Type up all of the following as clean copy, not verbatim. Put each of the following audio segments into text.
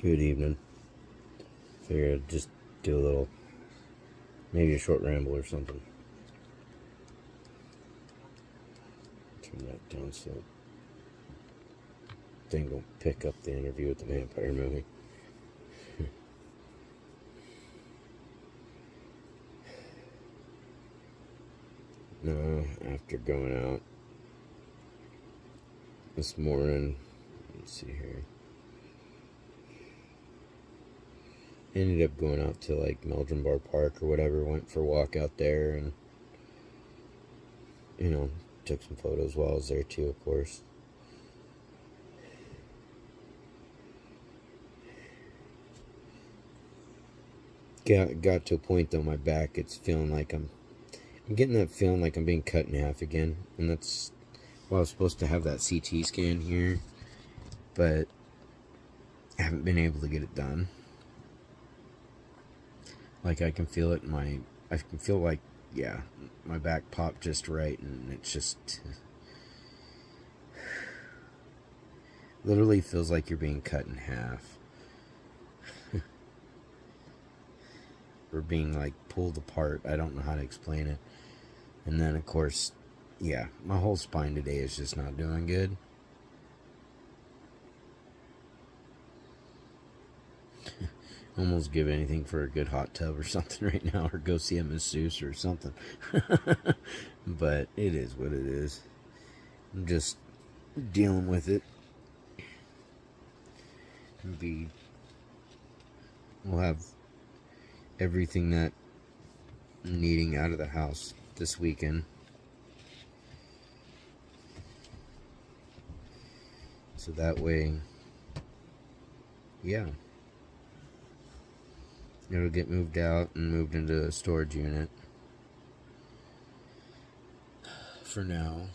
Good evening. Figured I'd just do a little, maybe a short ramble or something. Turn that down so thing don't pick up the interview with the vampire movie. No, after going out this morning, let's see here. Ended up going out to like Meldrum Bar Park or whatever, went for a walk out there and, took some photos while I was there too, of course. Got to a point though, my back, it's feeling like I'm getting that feeling like I'm being cut in half again. And that's, well, I was supposed to have that CT scan here, but I haven't been able to get it done. Like I can feel it I can feel like, yeah, my back popped just right, and it's just literally feels like you're being cut in half. Or being like pulled apart. I don't know how to explain it. And then of course, yeah, my whole spine today is just not doing good. Almost give anything for a good hot tub or something right now, or go see a masseuse or something. But it is what it is. I'm just dealing with it. We'll have everything that I'm needing out of the house this weekend. So that way, yeah, it'll get moved out and moved into a storage unit for now.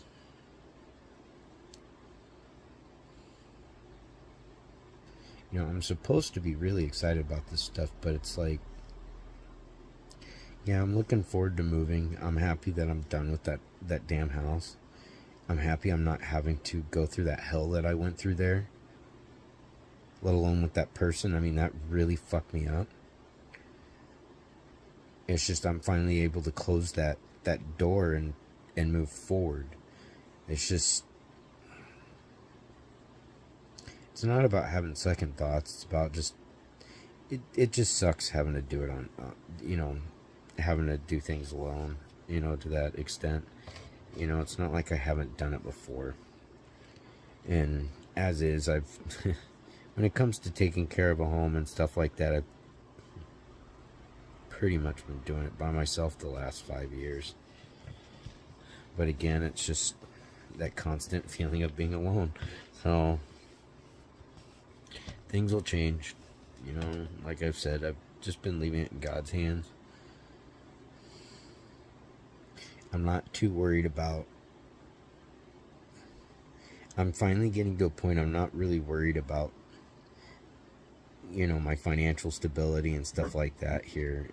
I'm supposed to be really excited about this stuff, but it's like, yeah, I'm looking forward to moving. I'm happy that I'm done with that damn house. I'm happy I'm not having to go through that hell that I went through there. Let alone with that person. I mean, that really fucked me up. It's just I'm finally able to close that door and move forward. It's just, it's not about having second thoughts. It's about just, it just sucks having to do it on, having to do things alone, to that extent. It's not like I haven't done it before. And as is, I've, when it comes to taking care of a home and stuff like that, I've pretty much been doing it by myself the last 5 years. But again, it's just that constant feeling of being alone. So things will change. Like I've said, I've just been leaving it in God's hands. I'm not too worried about, I'm finally getting to a point I'm not really worried about, my financial stability and stuff like that here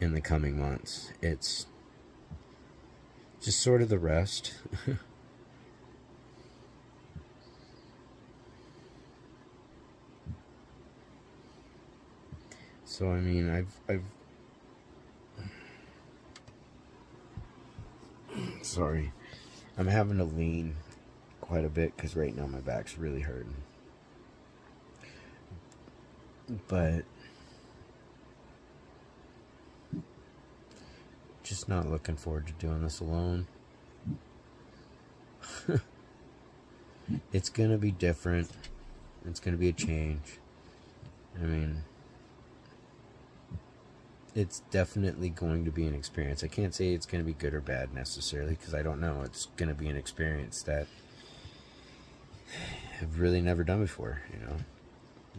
in the coming months. It's just sort of the rest. So, I mean, I've sorry, I'm having to lean quite a bit because right now my back's really hurting. But just not looking forward to doing this alone. It's gonna be different. It's gonna be a change. I mean, it's definitely going to be an experience. I can't say it's going to be good or bad necessarily because I don't know. It's going to be an experience that I've really never done before,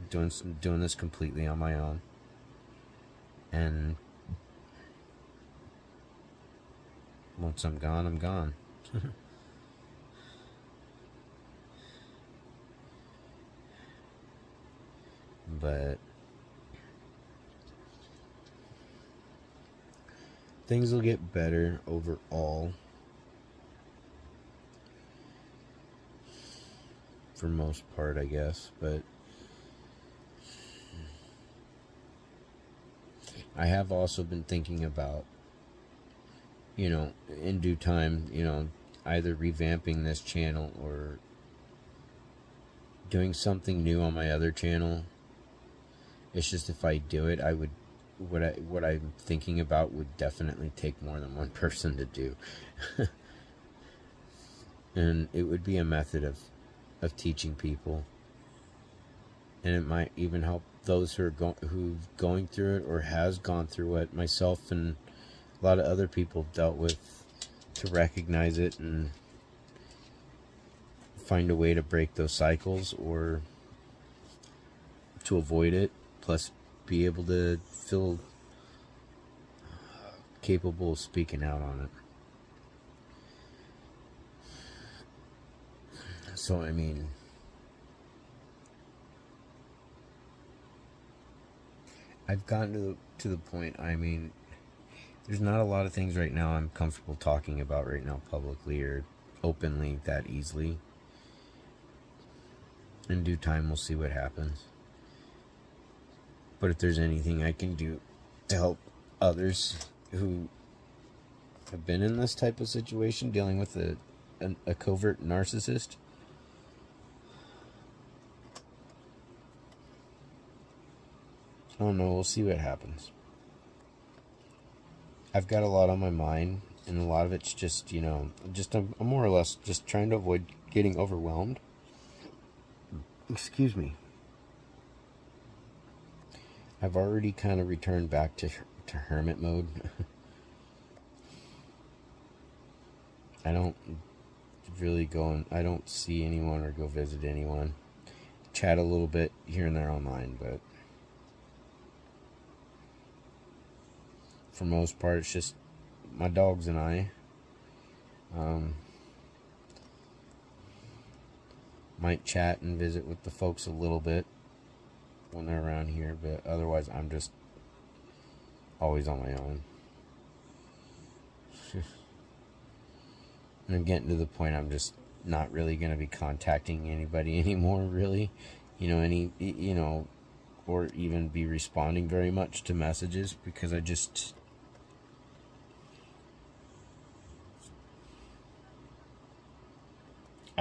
doing this completely on my own. And once I'm gone, I'm gone. But things will get better overall. For most part, I guess. But I have also been thinking about, you know, in due time, you know, either revamping this channel or doing something new on my other channel. It's just if I do it, I would, what I'm thinking about would definitely take more than one person to do. And it would be a method of teaching people, and it might even help those who are who've going through it or has gone through what myself and a lot of other people have dealt with, to recognize it and find a way to break those cycles or to avoid it, plus be able to feel capable of speaking out on it. So I mean, I've gotten to the point, I mean, there's not a lot of things right now I'm comfortable talking about right now publicly or openly that easily. In due time, we'll see what happens. But if there's anything I can do to help others who have been in this type of situation, dealing with a covert narcissist, I don't know, we'll see what happens. I've got a lot on my mind, and a lot of it's just, you know, just I'm more or less just trying to avoid getting overwhelmed. Excuse me. I've already kind of returned back to hermit mode. I don't really go and I don't see anyone or go visit anyone. Chat a little bit here and there online, but for most part, it's just my dogs and I. Might chat and visit with the folks a little bit when they're around here, but otherwise I'm just always on my own. And I'm getting to the point I'm just not really going to be contacting anybody anymore, really. You know, or even be responding very much to messages, because I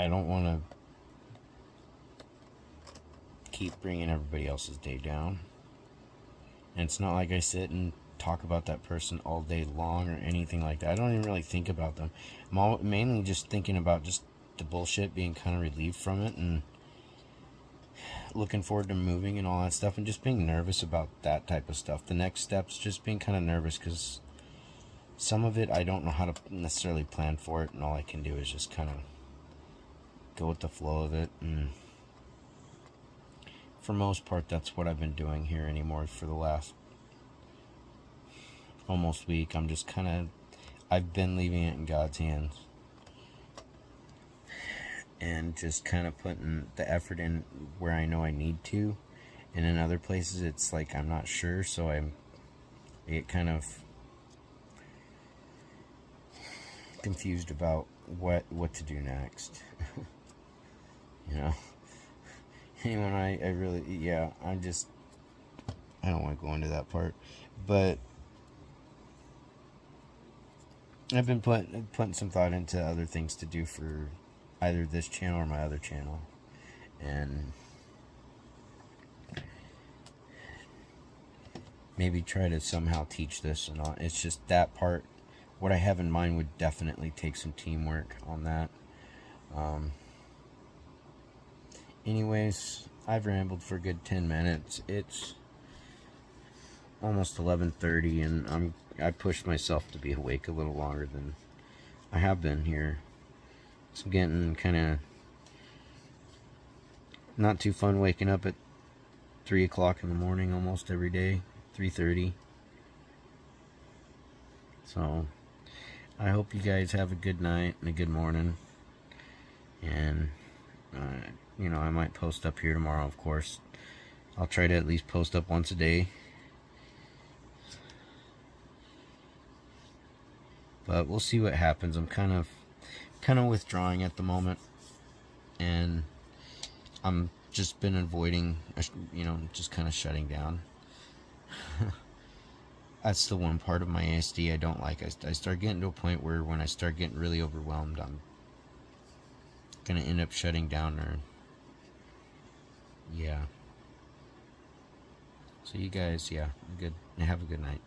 don't want to keep bringing everybody else's day down. And it's not like I sit and talk about that person all day long or anything like that. I don't even really think about them. I'm mainly just thinking about just the bullshit, being kind of relieved from it, and looking forward to moving and all that stuff, and just being nervous about that type of stuff. The next steps, just being kind of nervous, because some of it I don't know how to necessarily plan for it, and all I can do is just kind of go with the flow of it. And for most part, that's what I've been doing here anymore for the last almost week. I'm just kind of, I've been leaving it in God's hands, and just kind of putting the effort in where I know I need to, and in other places it's like I'm not sure, so I get kind of confused about what to do next. You know, and I really, yeah, I don't want to go into that part, but I've been putting some thought into other things to do for either this channel or my other channel, and maybe try to somehow teach this and all. It's just that part, what I have in mind would definitely take some teamwork on that. Anyways, I've rambled for a good 10 minutes. It's almost 11:30, and I pushed myself to be awake a little longer than I have been here. So I'm getting kind of not too fun waking up at 3 o'clock in the morning almost every day, 3:30. So I hope you guys have a good night and a good morning. And you know, I might post up here tomorrow, of course. I'll try to at least post up once a day. But we'll see what happens. I'm kind of withdrawing at the moment, and I'm just been avoiding, you know, just kind of shutting down. That's the one part of my ASD I don't like. I start getting to a point where when I start getting really overwhelmed, I'm gonna end up shutting down, or yeah. So you guys, yeah, good. Have a good night.